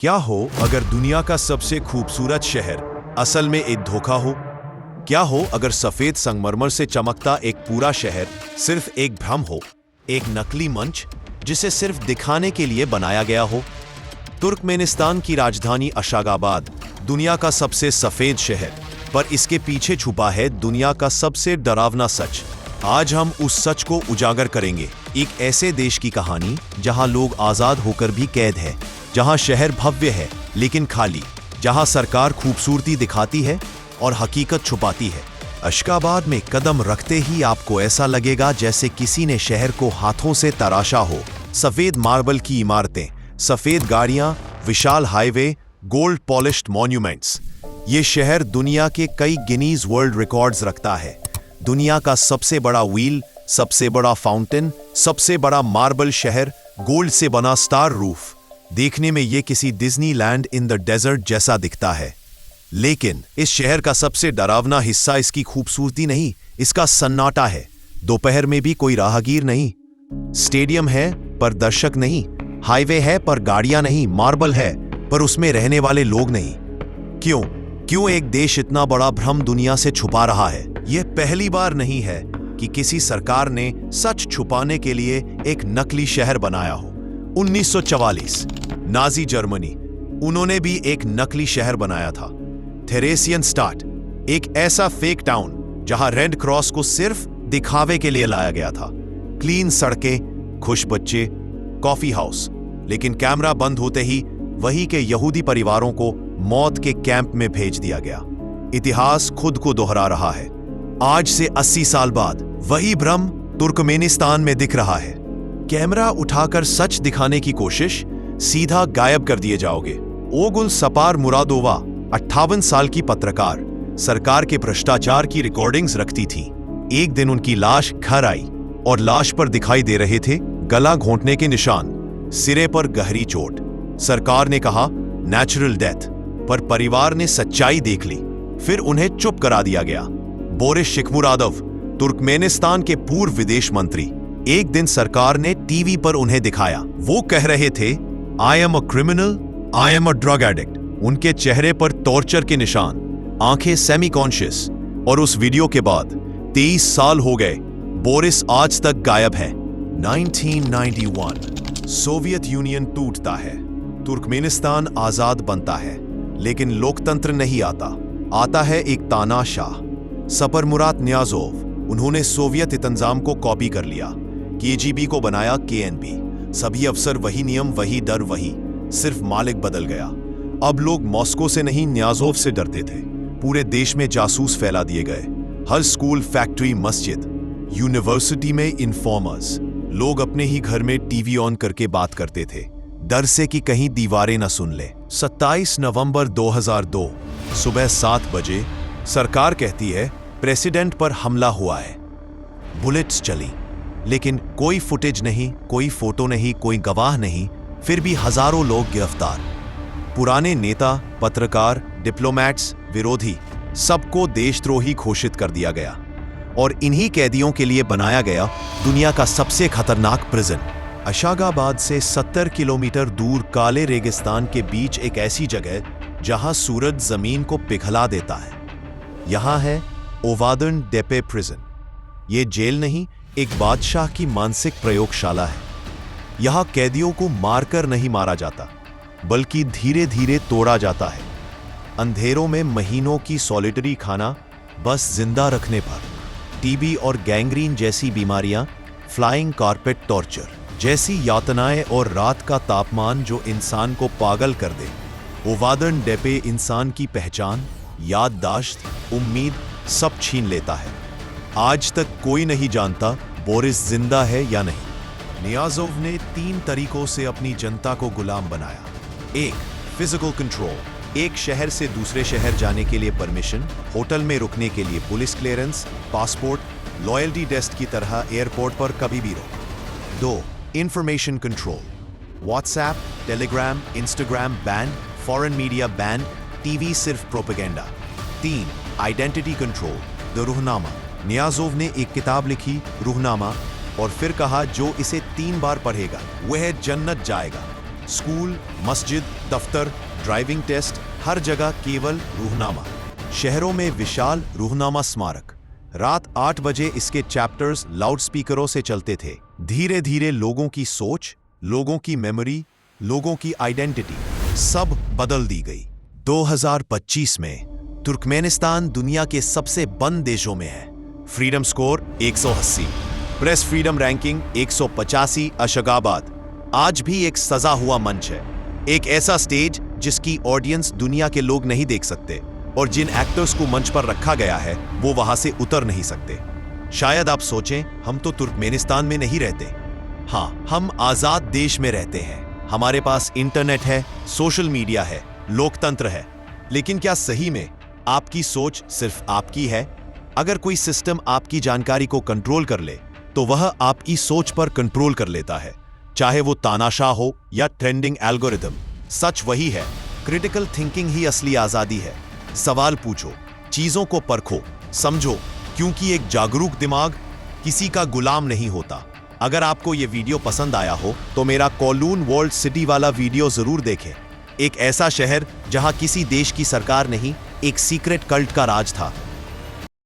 क्या हो अगर दुनिया का सबसे खूबसूरत शहर असल में एक धोखा हो? क्या हो अगर सफेद संगमरमर से चमकता एक पूरा शहर सिर्फ एक भ्रम हो, एक नकली मंच जिसे सिर्फ दिखाने के लिए बनाया गया हो? तुर्कमेनिस्तान की राजधानी अशागाबाद दुनिया का सबसे सफेद शहर, पर इसके पीछे छुपा है दुनिया का सबसे डरावना सच। आज हम उस सच को उजागर करेंगे। एक ऐसे देश की कहानी जहां लोग आजाद होकर भी कैद है, जहां शहर भव्य है लेकिन खाली, जहां सरकार खूबसूरती दिखाती है और हकीकत छुपाती है। अशगाबाद में कदम रखते ही आपको ऐसा लगेगा जैसे किसी ने शहर को हाथों से तराशा हो। सफेद मार्बल की इमारतें, सफेद गाड़ियां, विशाल हाईवे, गोल्ड पॉलिश्ड मॉन्यूमेंट्स। ये शहर दुनिया के कई गिनीज वर्ल्ड रिकॉर्ड्स रखता है। दुनिया का सबसे बड़ा व्हील, सबसे बड़ा फाउंटेन, सबसे बड़ा मार्बल शहर, गोल्ड से बना स्टार रूफ। देखने में ये किसी डिज्नीलैंड इन द डेजर्ट जैसा दिखता है, लेकिन इस शहर का सबसे डरावना हिस्सा इसकी खूबसूरती नहीं, इसका सन्नाटा है। दोपहर में भी कोई राहगीर नहीं। स्टेडियम है पर दर्शक नहीं, हाईवे है पर गाड़ियां नहीं, मार्बल है पर उसमें रहने वाले लोग नहीं। क्यों एक देश इतना बड़ा भ्रम दुनिया से छुपा रहा है? यह पहली बार नहीं है कि किसी सरकार ने सच छुपाने के लिए एक नकली शहर बनाया हो। 1944 नाजी जर्मनी, उन्होंने भी एक नकली शहर बनाया था। थेरेसियनस्टाट, एक ऐसा फेक टाउन जहां रेड क्रॉस को सिर्फ दिखावे के लिए लाया गया था। क्लीन सड़कें, खुश बच्चे, कॉफी हाउस, लेकिन कैमरा बंद होते ही वही के यहूदी परिवारों को मौत के कैंप में भेज दिया गया। इतिहास खुद को दोहरा रहा है। आज से 80 साल बाद वही भ्रम तुर्कमेनिस्तान में दिख रहा है। कैमरा उठाकर सच दिखाने की कोशिश, सीधा गायब कर दिए जाओगे। ओगुल सपार मुरादोवा, 58 साल की पत्रकार, सरकार के भ्रष्टाचार की रिकॉर्डिंग्स रखती थी। एक दिन उनकी लाश घर आई और लाश पर दिखाई दे रहे थे गला घोंटने के निशान, सिरे पर गहरी चोट। सरकार ने कहा नेचुरल डेथ, पर परिवार ने सच्चाई देख ली, फिर उन्हें चुप करा दिया गया। बोरिस शिखमुरादोव, तुर्कमेनिस्तान के पूर्व विदेश मंत्री, एक दिन सरकार ने टीवी पर उन्हें दिखाया। वो कह रहे थे I am a criminal, I am a drug addict. उनके चेहरे पर टॉर्चर के निशान, आंखें सेमी कॉन्शियस। और उस वीडियो के बाद 23 साल हो गए, बोरिस आज तक गायब है। 1991 सोवियत यूनियन टूटता है, तुर्कमेनिस्तान आजाद बनता है, लेकिन लोकतंत्र नहीं आता है एक तानाशाह, सपरमुरात न्याज़ोव। उन्होंने सोवियत इंतजाम को कॉपी कर लिया, केजीबी को बनाया केएनबी। सभी अफसर वही, नियम वही, डर वही, सिर्फ मालिक बदल गया। अब लोग मॉस्को से नहीं न्याज़ोव से डरते थे। पूरे देश में जासूस फैला दिए गए। हर स्कूल, फैक्ट्री, मस्जिद, यूनिवर्सिटी में इन्फॉर्मर्स। लोग अपने ही घर में टीवी ऑन करके बात करते थे, डर से कि कहीं दीवारें न सुन ले। 27 नवंबर 2002 सुबह 7 बजे सरकार कहती है प्रेसिडेंट पर हमला हुआ है। बुलेट्स चली, लेकिन कोई फुटेज नहीं, कोई फोटो नहीं, कोई गवाह नहीं। फिर भी हजारों लोग गिरफ्तार। पुराने नेता, पत्रकार, डिप्लोमैट्स, विरोधी, सबको देशद्रोही घोषित कर दिया गया। और इन्हीं कैदियों के लिए बनाया गया दुनिया का सबसे खतरनाक प्रिजन। अशागाबाद से 70 किलोमीटर दूर काले रेगिस्तान के बीच एक ऐसी जगह जहां सूरज जमीन को पिघला देता है। यहां है ओवादन डेपे प्रिजन। ये जेल नहीं, एक बादशाह की मानसिक प्रयोगशाला है। यहां कैदियों को मारकर नहीं मारा जाता, बल्कि धीरे धीरे तोड़ा जाता है। अंधेरों में महीनों की सॉलिटरी खाना बस जिंदा रखने पर। टीबी और गैंग्रीन जैसी बीमारियां, फ्लाइंग कारपेट टॉर्चर जैसी यातनाएं और रात का तापमान जो इंसान को पागल कर दे। ओवादन डेपे इंसान की पहचान, याददाश्त, उम्मीद सब छीन लेता है। आज तक कोई नहीं जानता बोरिस जिंदा है या नहीं। नियाज़ोव ने 3 तरीकों से अपनी जनता को गुलाम बनाया। 1. फिजिकल कंट्रोल, एक शहर से दूसरे शहर जाने के लिए परमिशन, होटल में रुकने के लिए police clearance, passport, loyalty test की तरह एयरपोर्ट पर कभी भी रोक। 2. Information control, WhatsApp, Telegram, Instagram ban, foreign media ban, TV सिर्फ propaganda. 3. Identity control, the Ruhnama. Niyazov ने एक किताब लिखी, रूहनामा, और फिर कहा जो इसे 3 बार पढ़ेगा वह जन्नत जाएगा। स्कूल, मस्जिद, दफ्तर, ड्राइविंग टेस्ट, हर जगह केवल रूहनामा। शहरों में विशाल रूहनामा स्मारक। रात 8 बजे इसके चैप्टर्स लाउडस्पीकरों से चलते थे। धीरे धीरे लोगों की सोच, लोगों की मेमोरी, लोगों की आइडेंटिटी सब बदल दी गई। 2025 में तुर्कमेनिस्तान दुनिया के सबसे बंद देशों में है। Freedom score 180, press freedom ranking 185। Ashgabat आज भी एक सजा हुआ मंच है, एक ऐसा स्टेज जिसकी ऑडियंस दुनिया के लोग नहीं देख सकते और जिन एक्टर्स को मंच पर रखा गया है वो वहां से उतर नहीं सकते। शायद आप सोचें, हम तो तुर्कमेनिस्तान में नहीं रहते। हाँ, हम आजाद देश में रहते हैं। हमारे पास इंटरनेट है, सोशल मीडिया है, लोकतंत्र है। लेकिन क्या सही में आपकी सोच सिर्फ आपकी है? अगर कोई सिस्टम आपकी जानकारी को कंट्रोल कर ले तो वह आपकी सोच पर कंट्रोल कर लेता है, चाहे वो तानाशाह हो या ट्रेंडिंग एल्गोरिदम। सच वही है, क्रिटिकल थिंकिंग ही असली आजादी है। सवाल पूछो, चीजों को परखो, समझो, क्योंकि एक जागरूक दिमाग किसी का गुलाम नहीं होता। अगर आपको यह वीडियो पसंद आया हो तो मेरा कॉलून वॉल्ड सिटी वाला वीडियो जरूर देखें। एक ऐसा शहर जहां किसी देश की सरकार नहीं, एक सीक्रेट कल्ट का राज था।